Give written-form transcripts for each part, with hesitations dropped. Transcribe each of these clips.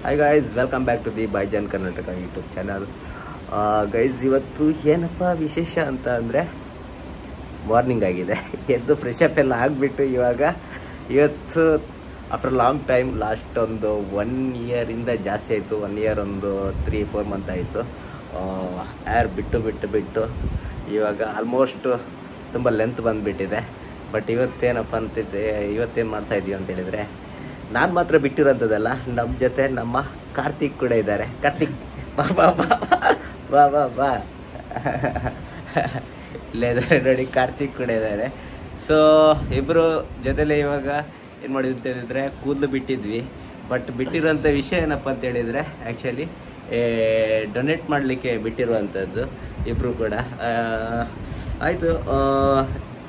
Hi guys, welcome back to the ಬೈಜಾನ್ Karnataka YouTube channel. Guys, ಇವತ್ತು ಏನಪ್ಪ ವಿಶೇಷ ಅಂತ ಅಂದರೆ ಮಾರ್ನಿಂಗ್ ಆಗಿದೆ. ಎದ್ದು ಫ್ರೆಶ್ ಅಪ್ ಎಲ್ಲ ಆಗಿಬಿಟ್ಟು ಇವತ್ತು ಆಫ್ಟರ್ ಲಾಂಗ್ ಟೈಮ್, ಲಾಸ್ಟ್ ಒಂದು 1 ಇಯರಿಂದ ಜಾಸ್ತಿ ಆಯಿತು. 1 ಇಯರ್ ಒಂದು 3-4 ಮಂತ್ ಆಯಿತು. ಏರ್ ಬಿಟ್ಟು ಇವಾಗ ಆಲ್ಮೋಸ್ಟ್ ತುಂಬ ಲೆಂತ್ ಬಂದುಬಿಟ್ಟಿದೆ. ಬಟ್ ಇವತ್ತೇನಪ್ಪ ಅಂತಿದ್ದೆ, ಇವತ್ತೇನು ಮಾಡ್ತಾಯಿದ್ದೀವಿ ಅಂತ ಹೇಳಿದರೆ, ನಾನು ಮಾತ್ರ ಬಿಟ್ಟಿರೋಂಥದ್ದಲ್ಲ, ನಮ್ಮ ಜೊತೆ ನಮ್ಮ ಕಾರ್ತಿಕ್ ಕೂಡ ಇದ್ದಾರೆ. ಕಾರ್ತಿಕ್ ಬಾ ಬಾ ಬಾ ಬಾ ಬಾ ಬಾ ಇಲ್ಲೇ ನೋಡಿ, ಕಾರ್ತಿಕ್ ಕೂಡ ಇದ್ದಾರೆ. ಸೊ ಇಬ್ಬರು ಜೊತೆಲೆ ಇವಾಗ ಏನು ಮಾಡಿದ್ವಿ ಅಂತ ಹೇಳಿದರೆ, ಕೂದಲು ಬಿಟ್ಟಿದ್ವಿ. ಬಟ್ ಬಿಟ್ಟಿರೋಂಥ ವಿಷಯ ಏನಪ್ಪ ಅಂತ ಹೇಳಿದರೆ, ಆ್ಯಕ್ಚುಲಿ ಡೊನೇಟ್ ಮಾಡಲಿಕ್ಕೆ ಬಿಟ್ಟಿರುವಂಥದ್ದು ಇಬ್ಬರು ಕೂಡ. ಆಯಿತು,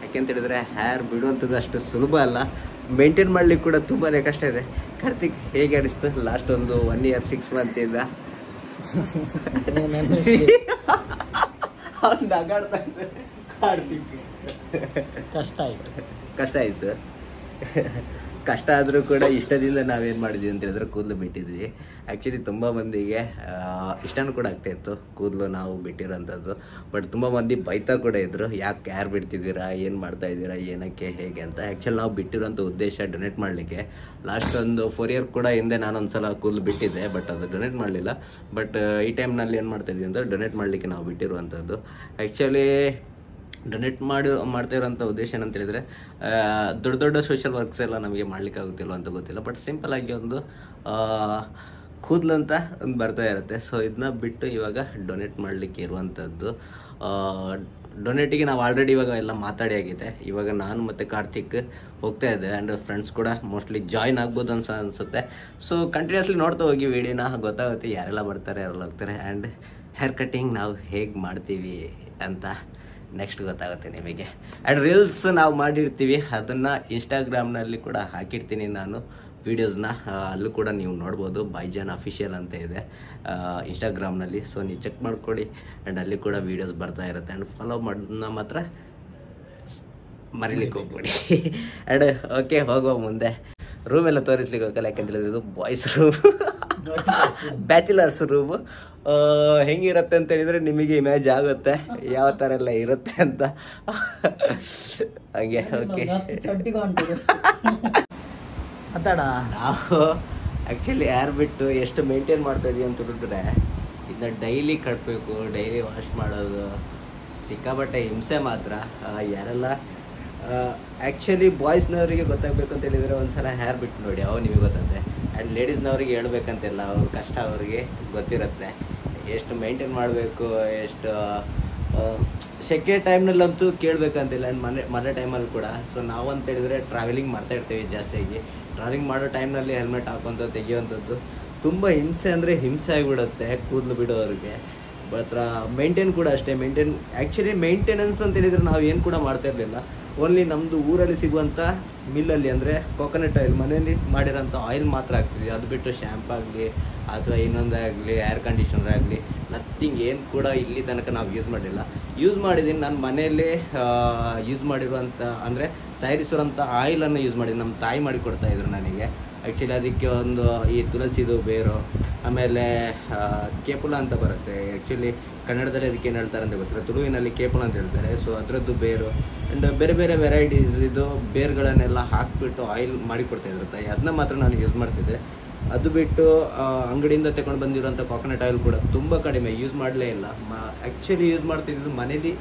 ಯಾಕೆಂತ ಹೇಳಿದರೆ ಹೇರ್ ಬಿಡುವಂಥದ್ದು ಅಷ್ಟು ಸುಲಭ ಅಲ್ಲ, ಮೇಂಟೈನ್ ಮಾಡ್ಲಿಕ್ಕೆ ಕೂಡ ತುಂಬಾ ಕಷ್ಟ ಇದೆ. ಕಾರ್ತಿಕ್, ಹೇಗೆ ಅನಿಸ್ತು ಲಾಸ್ಟ್ ಒಂದು 1 ಇಯರ್ 6 ಮಂತಿಂದ? ಕಾರ್ತಿಕ್ ಕಷ್ಟ ಆಯ್ತು. ಕಷ್ಟ ಆದರೂ ಕೂಡ ಇಷ್ಟದಿಂದ ನಾವೇನು ಮಾಡಿದ್ವಿ ಅಂತ ಹೇಳಿದ್ರೆ, ಕೂದಲು ಬಿಟ್ಟಿದ್ವಿ. ಆ್ಯಕ್ಚುಲಿ ತುಂಬ ಮಂದಿಗೆ ಇಷ್ಟನೂ ಕೂಡ ಆಗ್ತಾಯಿತ್ತು ಕೂದಲು ನಾವು ಬಿಟ್ಟಿರೋಂಥದ್ದು. ಬಟ್ ತುಂಬ ಮಂದಿ ಬೈತಾ ಕೂಡ ಇದ್ದರು, ಯಾಕೆ ಯಾರು ಬಿಡ್ತಿದ್ದೀರಾ, ಏನು ಮಾಡ್ತಾಯಿದ್ದೀರಾ, ಏನಕ್ಕೆ, ಹೇಗೆ ಅಂತ. ಆ್ಯಕ್ಚುಲಿ ನಾವು ಬಿಟ್ಟಿರೋಂಥ ಉದ್ದೇಶ ಡೊನೇಟ್ ಮಾಡಲಿಕ್ಕೆ. ಲಾಸ್ಟ್ ಒಂದು 4 ಇಯರ್ ಕೂಡ ಹಿಂದೆ ನಾನೊಂದು ಸಲ ಕೂದಲು ಬಿಟ್ಟಿದ್ದೆ, ಬಟ್ ಅದು ಡೊನೇಟ್ ಮಾಡಲಿಲ್ಲ. ಬಟ್ ಈ ಟೈಮ್ನಲ್ಲಿ ಏನು ಮಾಡ್ತಾಯಿದ್ವಿ ಅಂತ ಡೊನೇಟ್ ಮಾಡಲಿಕ್ಕೆ ನಾವು ಬಿಟ್ಟಿರುವಂಥದ್ದು. ಆ್ಯಕ್ಚುಲಿ ಡೊನೇಟ್ ಮಾಡ್ತಾ ಇರೋಂಥ ಉದ್ದೇಶ ಏನಂತ ಹೇಳಿದರೆ, ದೊಡ್ಡ ಸೋಷಿಯಲ್ ವರ್ಕ್ಸ್ ಎಲ್ಲ ನಮಗೆ ಮಾಡಲಿಕ್ಕಾಗುತ್ತಿಲ್ಲ ಅಂತ ಗೊತ್ತಿಲ್ಲ. ಬಟ್ ಸಿಂಪಲ್ಲಾಗಿ ಒಂದು ಕೂದಲು ಅಂತ ಒಂದು ಬರ್ತಾ ಇರುತ್ತೆ. ಸೊ ಇದನ್ನ ಬಿಟ್ಟು ಇವಾಗ ಡೊನೇಟ್ ಮಾಡಲಿಕ್ಕೆ ಇರುವಂಥದ್ದು. ಡೊನೇಟಿಗೆ ನಾವು ಆಲ್ರೆಡಿ ಇವಾಗ ಎಲ್ಲ ಮಾತಾಡಿ ಆಗಿದೆ. ಇವಾಗ ನಾನು ಮತ್ತು ಕಾರ್ತಿಕ್ ಹೋಗ್ತಾ ಇದ್ದೆ, ಆ್ಯಂಡ್ ಫ್ರೆಂಡ್ಸ್ ಕೂಡ ಮೋಸ್ಟ್ಲಿ ಜಾಯ್ನ್ ಆಗ್ಬೋದು ಅನಿಸುತ್ತೆ. ಸೊ ಕಂಟಿನ್ಯೂಸ್ಲಿ ನೋಡ್ತಾ ಹೋಗಿ ವಿಡಿಯೋನ, ಗೊತ್ತಾಗುತ್ತೆ ಯಾರೆಲ್ಲ ಬರ್ತಾರೆ, ಯಾರೆಲ್ಲ ಹೋಗ್ತಾರೆ. ಆ್ಯಂಡ್ ಹೇರ್ ಕಟ್ಟಿಂಗ್ ನಾವು ಹೇಗೆ ಮಾಡ್ತೀವಿ ಅಂತ ನೆಕ್ಸ್ಟ್ ಗೊತ್ತಾಗುತ್ತೆ ನಿಮಗೆ. ಆ್ಯಂಡ್ ರೀಲ್ಸ್ ನಾವು ಮಾಡಿರ್ತೀವಿ, ಅದನ್ನು ಇನ್ಸ್ಟಾಗ್ರಾಮ್ನಲ್ಲಿ ಕೂಡ ಹಾಕಿರ್ತೀನಿ ನಾನು ವೀಡಿಯೋಸ್ನ. ಅಲ್ಲೂ ಕೂಡ ನೀವು ನೋಡ್ಬೋದು, ಬೈಜಾನ್ ಅಫಿಷಿಯಲ್ ಅಂತ ಇದೆ ಇನ್ಸ್ಟಾಗ್ರಾಮ್ನಲ್ಲಿ. ಸೊ ನೀವು ಚೆಕ್ ಮಾಡ್ಕೊಳ್ಳಿ, ಆ್ಯಂಡ್ ಅಲ್ಲಿ ಕೂಡ ವೀಡಿಯೋಸ್ ಬರ್ತಾ ಇರುತ್ತೆ. ಆ್ಯಂಡ್ ಫಾಲೋ ಮಾಡೋದನ್ನ ಮಾತ್ರ ಮರಿಲಿಕ್ಕೆ ಹೋಗ್ಬೇಡಿ. ಆ್ಯಂಡ್ ಓಕೆ, ಹೋಗೋ ಮುಂದೆ. ರೂಮ್ ಎಲ್ಲ ತೋರಿಸ್ಲಿಕ್ಕೆ ಹೋಗಲ್ಲ, ಯಾಕಂತ ಹೇಳಿದ್ರೆ ಇದು ಬಾಯ್ಸ್ ರೂಮ್, ಬ್ಯಾಚುಲರ್ಸ್ ರೂಮು. ಹೆಂಗಿರುತ್ತೆ ಅಂತ ಹೇಳಿದರೆ ನಿಮಗೆ ಇಮೇಜ್ ಆಗುತ್ತೆ ಯಾವ ಥರ ಎಲ್ಲ ಇರುತ್ತೆ ಅಂತ. ಹಾಗೆ ಓಕೆ, ನಾವು ಆ್ಯಕ್ಚುಲಿ ಯಾರು ಬಿಟ್ಟು ಎಷ್ಟು ಮೇಂಟೈನ್ ಮಾಡ್ತಾ ಇದೀವಿ ಅಂತ ಹೇಳಿದ್ರೆ, ಇದನ್ನ ಡೈಲಿ ಕಟ್ಟಬೇಕು, ಡೈಲಿ ವಾಶ್ ಮಾಡೋದು ಸಿಕ್ಕಾಪಟ್ಟೆ ಹಿಂಸೆ ಮಾತ್ರ. ಯಾರೆಲ್ಲ ಆ್ಯಕ್ಚುಲಿ ಬಾಯ್ಸ್ನವರಿಗೆ ಗೊತ್ತಾಗಬೇಕು ಅಂತ ಹೇಳಿದರೆ ಒಂದ್ಸಲ ಹೇರ್ ಬಿಟ್ಟು ನೋಡಿ, ಅವು ನಿಮಗೆ ಗೊತ್ತಾಗುತ್ತೆ. ಆ್ಯಂಡ್ ಲೇಡೀಸ್ನವ್ರಿಗೆ ಹೇಳ್ಬೇಕಂತಿಲ್ಲ, ಅವ್ರ ಕಷ್ಟ ಅವ್ರಿಗೆ ಗೊತ್ತಿರುತ್ತೆ, ಎಷ್ಟು ಮೇಂಟೈನ್ ಮಾಡಬೇಕು, ಎಷ್ಟು ಸೆಕೆ ಟೈಮ್ನಲ್ಲಂತೂ ಕೇಳಬೇಕಂತಿಲ್ಲ. ಆ್ಯಂಡ್ ಮನೆ ಟೈಮಲ್ಲಿ ಕೂಡ. ಸೊ ನಾವಂತ ಹೇಳಿದರೆ ಟ್ರಾವೆಲಿಂಗ್ ಮಾಡ್ತಾಯಿರ್ತೀವಿ ಜಾಸ್ತಿಯಾಗಿ. ಟ್ರಾವೆಲಿಂಗ್ ಮಾಡೋ ಟೈಮ್ನಲ್ಲಿ ಹೆಲ್ಮೆಟ್ ಹಾಕೊತ ತೆಗಿಯುವಂಥದ್ದು ತುಂಬ ಹಿಂಸೆ ಅಂದರೆ ಹಿಂಸೆ ಆಗಿಬಿಡುತ್ತೆ ಕೂದಲು ಬಿಡೋರಿಗೆ. ಬಟ್ ಮೇಂಟೈನ್ ಕೂಡ ಅಷ್ಟೇ. ಆ್ಯಕ್ಚುಲಿ ಮೇಂಟೆನೆನ್ಸ್ ಅಂತ ಹೇಳಿದರೆ ನಾವು ಏನು ಕೂಡ ಮಾಡ್ತಾ ಇರಲಿಲ್ಲ. ಓನ್ಲಿ ನಮ್ಮದು ಊರಲ್ಲಿ ಸಿಗುವಂಥ ಮಿಲ್ಲಲ್ಲಿ, ಅಂದರೆ ಕೋಕೋನಟ್ ಆಯಿಲ್, ಮನೆಯಲ್ಲಿ ಮಾಡಿರೋಂಥ ಆಯಿಲ್ ಮಾತ್ರ ಹಾಕ್ತಿದ್ವಿ. ಅದು ಬಿಟ್ಟು ಶ್ಯಾಂಪು ಆಗಲಿ ಅಥವಾ ಇನ್ನೊಂದಾಗಲಿ, ಏರ್ ಕಂಡೀಷ್ನರ್ ಆಗಲಿ, ನಥಿಂಗ್ ಏನು ಕೂಡ ಇಲ್ಲಿ ತನಕ ನಾವು ಯೂಸ್ ಮಾಡಲಿಲ್ಲ. ಯೂಸ್ ಮಾಡಿದ್ದೀನಿ ನಾನು ಮನೆಯಲ್ಲೇ ಯೂಸ್ ಮಾಡಿರುವಂಥ, ಅಂದರೆ ತಯಾರಿಸಿರೋಂಥ ಆಯಿಲನ್ನು ಯೂಸ್ ಮಾಡಿದ್ದೀನಿ. ನಮ್ಮ ತಾಯಿ ಮಾಡಿಕೊಡ್ತಾಯಿದ್ರು ನನಗೆ. ಆ್ಯಕ್ಚುಲಿ ಅದಕ್ಕೆ ಒಂದು ಈ ತುಳಸಿದು ಬೇರು, ಆಮೇಲೆ ಕೇಪುಲ ಅಂತ ಬರುತ್ತೆ. ಆ್ಯಕ್ಚುಲಿ ಕನ್ನಡದಲ್ಲಿ ಅದಕ್ಕೆ ಏನು ಹೇಳ್ತಾರೆ ಅಂತ ಗೊತ್ತಿಲ್ಲ, ತುಳುವಿನಲ್ಲಿ ಕೇಪುಲ ಅಂತ ಹೇಳ್ತಾರೆ. ಸೊ ಅದರದ್ದು ಬೇರು ಆ್ಯಂಡ್ ಬೇರೆ ಬೇರೆ ವೆರೈಟೀಸ್ ಇದು ಬೇರುಗಳನ್ನೆಲ್ಲ ಹಾಕಿಬಿಟ್ಟು ಆಯಿಲ್ ಮಾಡಿಕೊಡ್ತಾಯಿದ್ರು ತಾಯಿ. ಅದನ್ನ ಮಾತ್ರ ನಾನು ಯೂಸ್ ಮಾಡ್ತಿದ್ದೆ. ಅದು ಬಿಟ್ಟು ಅಂಗಡಿಯಿಂದ ತಗೊಂಡು ಬಂದಿರೋಂಥ ಕೋಕೋನಟ್ ಆಯಿಲ್ ಕೂಡ ತುಂಬ ಕಡಿಮೆ, ಯೂಸ್ ಮಾಡಲೇ ಇಲ್ಲ. ಆ್ಯಕ್ಚುಲಿ ಯೂಸ್ ಮಾಡ್ತಿದ್ದು ಮನೇಲಿ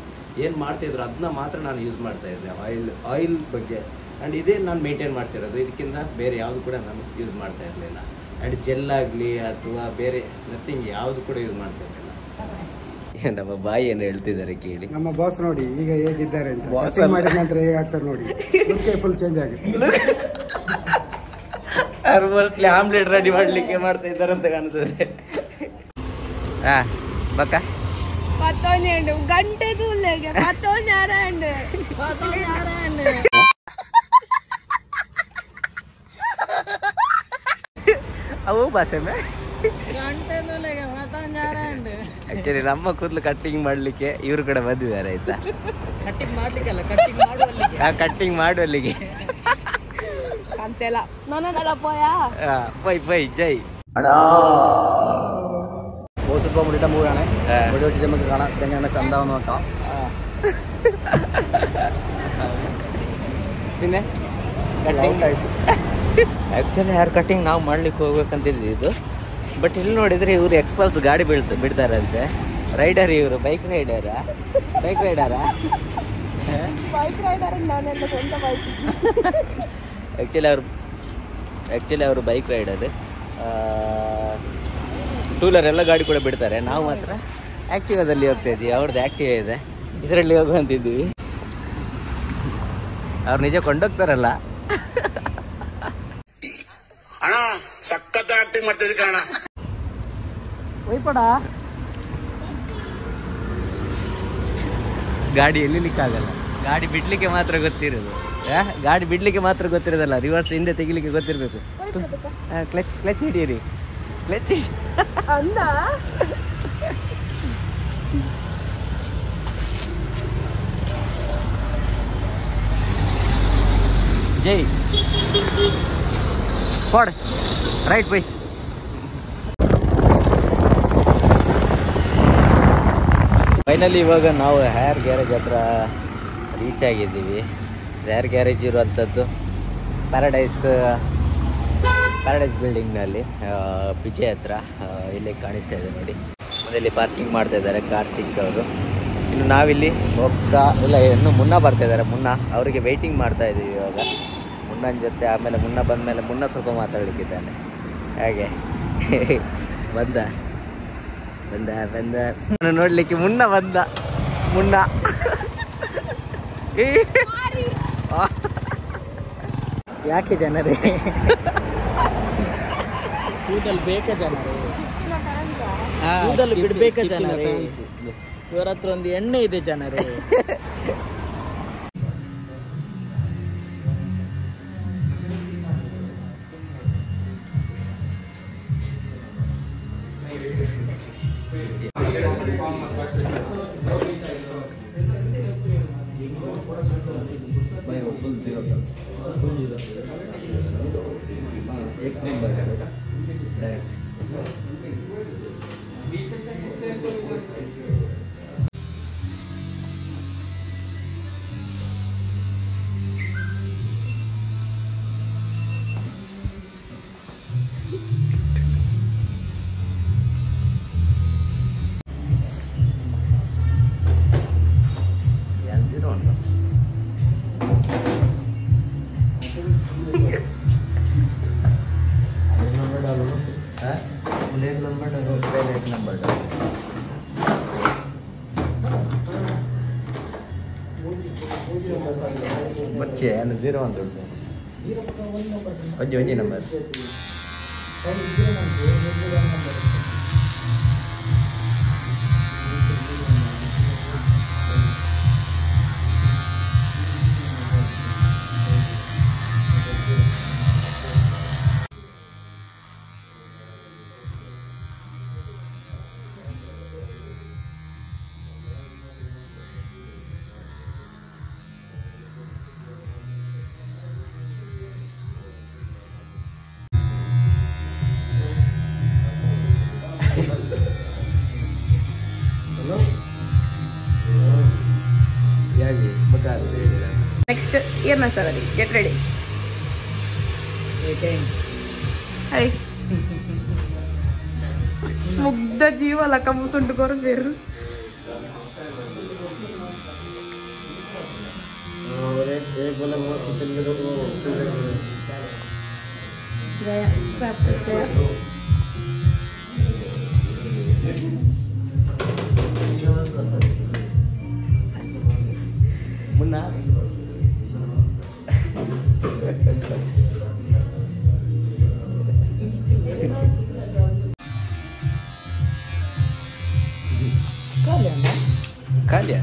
ಏನು ಮಾಡ್ತಾಯಿದ್ರು ಅದನ್ನ ಮಾತ್ರ ನಾನು ಯೂಸ್ ಮಾಡ್ತಾಯಿದ್ದೆ, ಆಯಿಲ್ ಬಗ್ಗೆ. ಆ್ಯಂಡ್ ಇದೇ ನಾನು ಮೇಂಟೈನ್ ಮಾಡ್ತಿರೋದು, ಇದಕ್ಕಿಂತ ಬೇರೆ ಯಾವುದು ಕೂಡ ನಾನು ಯೂಸ್ ಮಾಡ್ತಾ ಇರಲಿಲ್ಲ. ಆ್ಯಂಡ್ ಜೆಲ್ ಆಗಲಿ ಅಥವಾ ಬೇರೆ ನಥಿಂಗ್ ಯಾವುದು ಕೂಡ ಯೂಸ್ ಮಾಡ್ತಾ ಇರಲಿಲ್ಲ. ನಮ್ಮ ಬಾಯಿ ಏನು ಹೇಳ್ತಿದ್ದಾರೆ ಕೇಳಿ. ನಮ್ಮ ಬಾಸ್ ನೋಡಿ ಈಗ ಹೇಗಿದ್ದಾರೆ ಅಂತ, ಬಾಸ್ ಮಾಡಿದ ನಂತರ ಹೇಗಾಗ್ತಾರೆ ನೋಡಿ, ಫುಲ್ ಚೇಂಜ್ ಆಗಿದೆ. ಮೋಸ್ಟ್ಲಿ ಆಮ್ಲೆಟ್ ರೆಡಿ ಮಾಡಲಿಕ್ಕೆ ಮಾಡ್ತಾ ಇದ್ದಾರೆ ಅಂತ ಕಾಣ್ತದೆ. ಬಕ್ಕ ಗಂಟೆ ತೂಲೆಗೆ ಅವು ಭಾಷೆ ಆಕ್ಚುಲಿ ನಮ್ಮ ಕೂದಲು ಕಟ್ಟಿಂಗ್ ಮಾಡ್ಲಿಕ್ಕೆ ಇವರು ಕೂಡ ಬಂದಿದ್ದಾರೆ, ಆಯ್ತಾ? ಕಟ್ಟಿಂಗ್ ಮಾಡುವಲ್ಲಿಗೆ ಅಂತೆಲ್ಲ ನನ್ನಲ್ಲ ಪೋಯಾ ಪೈ ಪೈ ಜೈ. ഇപ്പോൾ മുടിയുടെ മൂവാണ് മുടി വെട്ടിട്ട് നമുക്ക് കാണാം എങ്ങനെയാണ് ചന്താവെന്ന് നോക്കാം. പിന്നെ ಕಟ್ಟಿಂಗ್ ಆ್ಯಕ್ಚುಲಿ ಹೇರ್ ಕಟ್ಟಿಂಗ್ ನಾವು ಮಾಡ್ಲಿಕ್ಕೆ ಹೋಗ್ಬೇಕಂತಿದ್ವಿ ಇದು. ಬಟ್ ಇಲ್ಲಿ ನೋಡಿದರೆ ಇವರು ಎಕ್ಸ್ಪಲ್ಸ್ ಗಾಡಿ ಬಿಡ್ತಾರಂತೆ. ರೈಡರ್ ಇವರು ಬೈಕ್ ರೈಡರಾ ಆ್ಯಕ್ಚುಲಿ ಅವರು ಬೈಕ್ ರೈಡರ್. ಟೂ ವೀಲರ್ ಎಲ್ಲ ಗಾಡಿ ಕೂಡ ಬಿಡ್ತಾರೆ. ನಾವು ಮಾತ್ರ ಆ್ಯಕ್ಟಿವಾದಲ್ಲಿ ಹೋಗ್ತಾ ಇದ್ವಿ. ಅವ್ರದ್ದು ಆ್ಯಕ್ಟಿವಾ ಇದೆ, ಇದರಲ್ಲಿ ಹೋಗುವಂತಿದ್ವಿ. ಅವ್ರು ನಿಜ ಕೊಂಡೋಗ್ತಾರಲ್ಲ. ಅಣ್ಣ ಸಖತ್ ಆಕ್ಟಿಂಗ್ ಮಾಡ್ತಿದ್ವಿ ಕಣ. ಗಾಡಿ ಎಲ್ಲಿಲಿಕ್ಕಾಗಲ್ಲ, ಗಾಡಿ ಬಿಡ್ಲಿಕ್ಕೆ ಮಾತ್ರ ಗೊತ್ತಿರೋದಲ್ಲ. ರಿವರ್ಸ್ ಹಿಂದೆ ತೆಗಿಲಿಕ್ಕೆ ಗೊತ್ತಿರಬೇಕು. ಕ್ಲಚ್ ಹಿಡೀರಿ, ಕ್ಲಚ್ ಜೈ ಕೊಡ್ ರೈಟ್ ಬೈ. ಫೈನಲಿ ಇವಾಗ ನಾವು ಹೇರ್ ಗ್ಯಾರೇಜ್ ಹತ್ರ ರೀಚ್ ಆಗಿದ್ದೀವಿ. ಹೇರ್ ಗ್ಯಾರೇಜ್ ಇರುವಂಥದ್ದು ಪ್ಯಾರಡೈಸ್ ಬಿಲ್ಡಿಂಗ್ನಲ್ಲಿ ಪಿಚೆ ಹತ್ರ. ಇಲ್ಲಿ ಕಾಣಿಸ್ತಾ ಇದೆ ನೋಡಿ. ಮನೆಯಲ್ಲಿ ಪಾರ್ಕಿಂಗ್ ಮಾಡ್ತಾ ಇದ್ದಾರೆ ಕಾರ್ತಿಕ್ ಅವರು. ಇನ್ನು ನಾವಿಲ್ಲಿ ಹೋಗ್ತಾ ಇನ್ನು ಮುನ್ನ ಬರ್ತಾ ಇದ್ದಾರೆ. ಅವರಿಗೆ ವೆಯ್ಟಿಂಗ್ ಮಾಡ್ತಾ ಇದ್ದೀವಿ ಇವಾಗ ಮುನ್ನನ ಜೊತೆ. ಆಮೇಲೆ ಬಂದಮೇಲೆ ಸ್ವಲ್ಪ ಮಾತಾಡಲಿಕ್ಕಿದ್ದಾನೆ. ಹಾಗೆ ಬಂದ ನೋಡ್ಲಿಕ್ಕೆ ಬಂದ ಯಾಕೆ ಜನರೇ ಕೂದಲು ಬೇಕ ಜನರೇ, ಕೂದಲು ಬಿಡ್ಬೇಕ ಜನರೇ, ಇವರ ಹತ್ರ ಒಂದು ಎಣ್ಣೆ ಇದೆ ಜನರೇ. बच्चे 0 ಅಂತ ಒಂಜಿ number Next, ear masala. Get ready. Hi. ಮುಗ್ಧ ಜೀವ ಲಕ್ಕ ಮುಸುಂಟುಕೋರು ಬೇರು. ಮುನ್ನ ಖಾಲಿಯ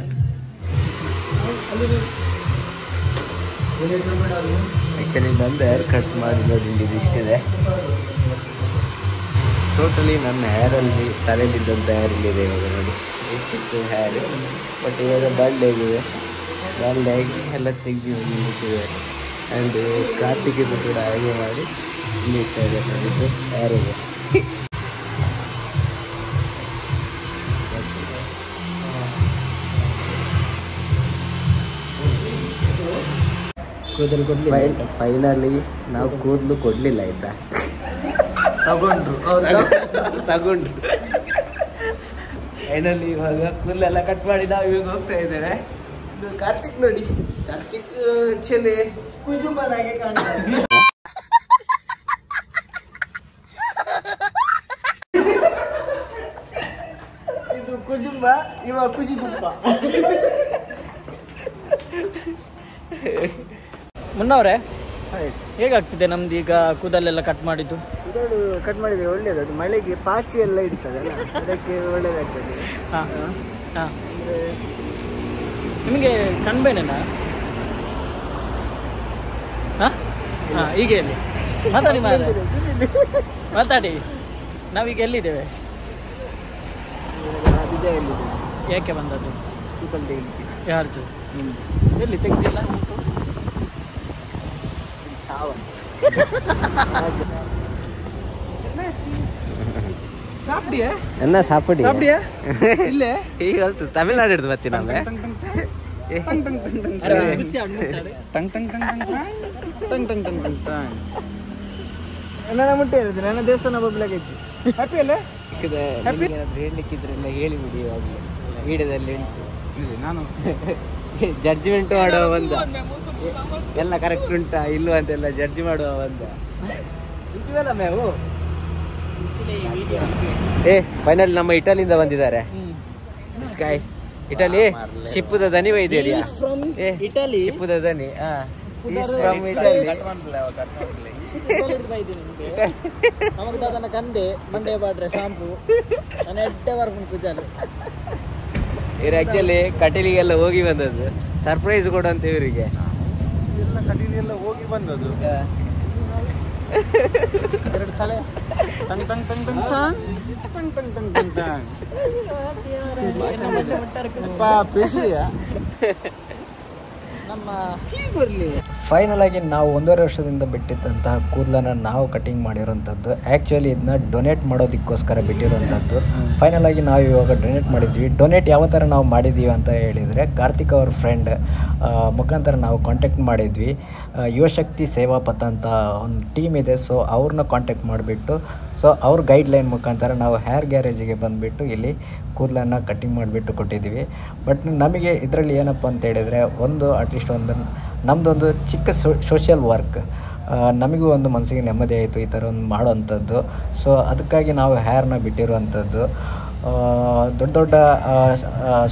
ಆ್ಯಕ್ಚುಲಿ ನಂದು ಹೇರ್ ಕಟ್ ಮಾಡಿರೋದು ಇದಿಷ್ಟಿದೆ. ಟೋಟಲಿ ನನ್ನ ಹೇರಲ್ಲಿ ತಲೆಯಲ್ಲಿದ್ದಂಥ ಹೇರ್ ಇಲ್ಲಿದೆ ಇವಾಗ ನೋಡಿ. ಎಷ್ಟಿತ್ತು ಹೇರ್, ಬಟ್ ಇವಾಗ ಬಾಲ್ಡಾಗಿದೆ. ಬಾಲ್ಡಾಗಿ ಎಲ್ಲ ತೆಗೆದು ಇಟ್ಟಿದೆ. ಆ್ಯಂಡ್ ಕಾರ್ತಿಕಿದ್ದು ಕೂಡ ಹಾಗೆ ಮಾಡಿ ಇಲ್ಲಿ ಇಟ್ಟಾಗಿದೆ ನೋಡಿದ್ದು ಹೇರಿಗೆ. ಕೂದಲು ಕೊಡ್ಲಿ ಫೈನಲಿ ನಾವು ಕೂದಲು ಕೊಡ್ಲಿಲ್ಲ ಆಯ್ತಾ, ತಗೊಂಡ್ರು ತಗೊಂಡ್ರು. ಫೈನಲಿ ಇವಾಗ ಕೂದಲೆಲ್ಲ ಕಟ್ ಮಾಡಿ ನಾವು ಇವಾಗ ಹೋಗ್ತಾ ಇದ್ದಾರೆ. ಇದು ಕಾರ್ತಿಕ್ ನೋಡಿ, ಕಾರ್ತಿಕ್ ಆಕ್ಚುಲಿ ಕುಜುಂಬನಾಗೆ ಕಾಣ್ತಾರೆ. ಇದು ಕುಜುಂಬ, ಇವಾಗ ಕುಜಿಗುಂಬ. ಮುನ್ನವ್ರೆ ಹೇಗಾಗ್ತಿದೆ ನಮ್ದು ಈಗ ಕೂದಲೆಲ್ಲ ಕಟ್ ಮಾಡಿದ್ದು? ಕೂದಲು ಕಟ್ ಮಾಡಿದರೆ ಒಳ್ಳೇದು, ಅದು ಮಳೆಗೆ ಪಾಚಿ ಎಲ್ಲ ಇಡ್ತದಲ್ಲ, ಅದಕ್ಕೆ ಒಳ್ಳೇದಾಗ್ತದೆ. ಹಾಂ ಹಾಂ, ನಿಮಗೆ ಕಣ್ಬೇನೇನಾ? ಹಾಂ ಹಾಂ, ಈಗ ಎಲ್ಲಿ ಮಾತಾಡಿ ಮಾತಾಡಿ. ನಾವೀಗ ಎಲ್ಲಿದ್ದೇವೆ? ಬಿಜೆಯಲ್ಲಿದೆ. ಯಾಕೆ ಬಂದದ್ದು? ಕೂದಲು ತೆಗಿಲಿಕ್ಕೆ. ಯಾರ್ದು? ಎಲ್ಲಿ ತೆಗ್ದಿಲ್ಲ? என்ன சாப்பிடு இல்ல ಈಗ ತಮಿಳ್ನಾಡು ಹಿಡಿದು ಬರ್ತೀನಿ ನಮಗೆ. ನನ್ನ ಮುಟ್ಟೆ ಇರುತ್ತೆ, ನನ್ನ ದೇವಸ್ಥಾನ ಬಬ್ಲಾಗೈತಿ. ಹ್ಯಾಪಿ ಅಲ್ಲ? ಹೇಳಲಿಕ್ಕಿದ್ರೆಲ್ಲ ಹೇಳಿಬಿಡಿ. ಇವಾಗಲೇ ವಿಡಿಯೋದಲ್ಲಿ ಉಂಟು, ನಾನು ಜಡ್ಜ್ಮೆಂಟ್ ಮಾಡುವ ಬಂದ, ಎಲ್ಲ ಕರೆಕ್ಟ್ ಉಂಟಾ ಇಲ್ವ ಅಂತೆಲ್ಲ ಜಡ್ಜ್ ಮಾಡುವ ಬಂದ. ನಿಜವಲ್ಲ ಮೇವು. ಫೈನಲ್ ನಮ್ಮ ಇಟಲಿಯಿಂದ ಬಂದಿದ್ದಾರೆ. ಸ್ಕೈ ಇಟಲಿ ಶಿಪ್ಪುದ ದನಿ ವೈದ್ಯರಿಯಾ? ಇಟಲಿ ಶಿಪ್ಪುದ ದನಿ. From Italy. ನಮಗೆ ದಾದನ ಕಂದೆ ಮಂಡೆ ಬಾಡ್ರೆ ಶಾಂಪು ನಾನು ಎಡ್ಡೆ ವರ್ಗ ಕುಜಾಲು. ಇವ್ರು ಆಕ್ಚುಲಿ ಕಟೀಲಿಗೆಲ್ಲ ಹೋಗಿ ಬಂದದ್ದು, ಸರ್ಪ್ರೈಸ್ ಕೊಡುವಂತ ಇವರಿಗೆ. ಎಲ್ಲ ಕಟೀಲಿಗೆಲ್ಲ ಹೋಗಿ ಬಂದದ್ದು. ಎರಡು ತಲೆ tongue tongue tongue tongue tongue tongue tongue tongue tongue tongue. ನಮ್ಮ ಫೈನಲ್ ಆಗಿ ನಾವು 1.5 ವರ್ಷದಿಂದ ಬಿಟ್ಟಿದ್ದಂತಹ ಕೂದಲನ್ನು ನಾವು ಕಟಿಂಗ್ ಮಾಡಿರೋಂಥದ್ದು. ಆ್ಯಕ್ಚುಲಿ ಇದನ್ನ ಡೊನೇಟ್ ಮಾಡೋದಕ್ಕೋಸ್ಕರ ಬಿಟ್ಟಿರೋಂಥದ್ದು. ಫೈನಲ್ ಆಗಿ ನಾವು ಇವಾಗ ಡೊನೇಟ್ ಮಾಡಿದ್ವಿ. ಡೊನೇಟ್ ಯಾವ ಥರ ನಾವು ಮಾಡಿದ್ದೀವಿ ಅಂತ ಹೇಳಿದರೆ, ಕಾರ್ತಿಕ್ ಅವ್ರ ಫ್ರೆಂಡ್ ಮುಖಾಂತರ ನಾವು ಕಾಂಟ್ಯಾಕ್ಟ್ ಮಾಡಿದ್ವಿ. ಯುವಶಕ್ತಿ ಸೇವಾ ಪಥ ಅಂತ ಒಂದು ಟೀಮ್ ಇದೆ. ಸೊ ಅವ್ರನ್ನ ಕಾಂಟ್ಯಾಕ್ಟ್ ಮಾಡಿಬಿಟ್ಟು, ಸೊ ಅವ್ರ ಗೈಡ್ಲೈನ್ ಮುಖಾಂತರ ನಾವು ಹೇರ್ ಗ್ಯಾರೇಜಿಗೆ ಬಂದುಬಿಟ್ಟು ಇಲ್ಲಿ ಕೂದಲನ್ನು ಕಟ್ಟಿಂಗ್ ಮಾಡಿಬಿಟ್ಟು ಕೊಟ್ಟಿದ್ದೀವಿ. ಬಟ್ ನಮಗೆ ಇದರಲ್ಲಿ ಏನಪ್ಪ ಅಂತ ಹೇಳಿದರೆ, ಅಟ್ಲೀಸ್ಟ್ ನಮ್ಮದೊಂದು ಚಿಕ್ಕ ಸೋಷಿಯಲ್ ವರ್ಕ್, ನಮಗೂ ಒಂದು ಮನಸ್ಸಿಗೆ ನೆಮ್ಮದಿ ಆಯಿತು ಈ ಥರ ಒಂದು ಮಾಡೋವಂಥದ್ದು. ಸೊ ಅದಕ್ಕಾಗಿ ನಾವು ಹೇರ್ನ ಬಿಟ್ಟಿರುವಂಥದ್ದು. ದೊಡ್ಡ ದೊಡ್ಡ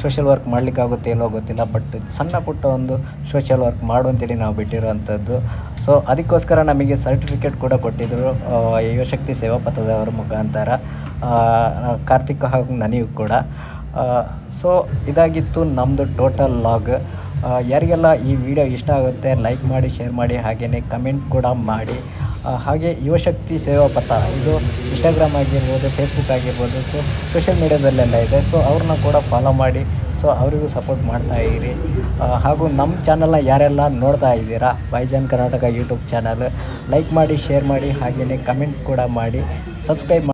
ಸೋಷಿಯಲ್ ವರ್ಕ್ ಮಾಡಲಿಕ್ಕಾಗುತ್ತೆ ಇಲ್ಲೋ ಗೊತ್ತಿಲ್ಲ, ಬಟ್ ಸಣ್ಣ ಪುಟ್ಟ ಒಂದು ಸೋಷಿಯಲ್ ವರ್ಕ್ ಮಾಡುವಂತೇಳಿ ನಾವು ಬಿಟ್ಟಿರುವಂಥದ್ದು. ಸೊ ಅದಕ್ಕೋಸ್ಕರ ನಮಗೆ ಸರ್ಟಿಫಿಕೇಟ್ ಕೂಡ ಕೊಟ್ಟಿದ್ದರು ಯುವಶಕ್ತಿ ಸೇವಾ ಪಥದವರ ಮುಖಾಂತರ, ಕಾರ್ತಿಕ್ ಹಾಗೂ ನನಗೂ ಕೂಡ. ಸೊ ಇದಾಗಿತ್ತು ನಮ್ಮದು ಟೋಟಲ್ ಲಾಗ್. ಯಾರಿಗೆಲ್ಲ ಈ ವಿಡಿಯೋ ಇಷ್ಟ ಆಗುತ್ತೆ ಲೈಕ್ ಮಾಡಿ, ಶೇರ್ ಮಾಡಿ, ಹಾಗೆಯೇ ಕಮೆಂಟ್ ಕೂಡ ಮಾಡಿ. ಹಾಗೆ ಯುವಶಕ್ತಿ ಸೇವಾ ಪಥ ಇದು ಇನ್ಸ್ಟಾಗ್ರಾಮ್ ಆಗಿರ್ಬೋದು, ಫೇಸ್ಬುಕ್ ಆಗಿರ್ಬೋದು, ಸೊ ಸೋಷಿಯಲ್ ಮೀಡಿಯಾದಲ್ಲೆಲ್ಲ ಇದೆ. ಸೊ ಅವ್ರನ್ನ ಕೂಡ ಫಾಲೋ ಮಾಡಿ, ಸೊ ಅವರಿಗೂ ಸಪೋರ್ಟ್ ಮಾಡ್ತಾ ಇರಿ. ಹಾಗೂ ನಮ್ಮ ಚಾನಲ್ನ ಯಾರೆಲ್ಲ ನೋಡ್ತಾ ಇದ್ದೀರಾ, ಬೈಜಾನ್ ಕರ್ನಾಟಕ ಯೂಟ್ಯೂಬ್ ಚಾನಲ್, ಲೈಕ್ ಮಾಡಿ, ಶೇರ್ ಮಾಡಿ, ಹಾಗೆಯೇ ಕಮೆಂಟ್ ಕೂಡ ಮಾಡಿ, ಸಬ್ಸ್ಕ್ರೈಬ್ ಮಾಡಿ.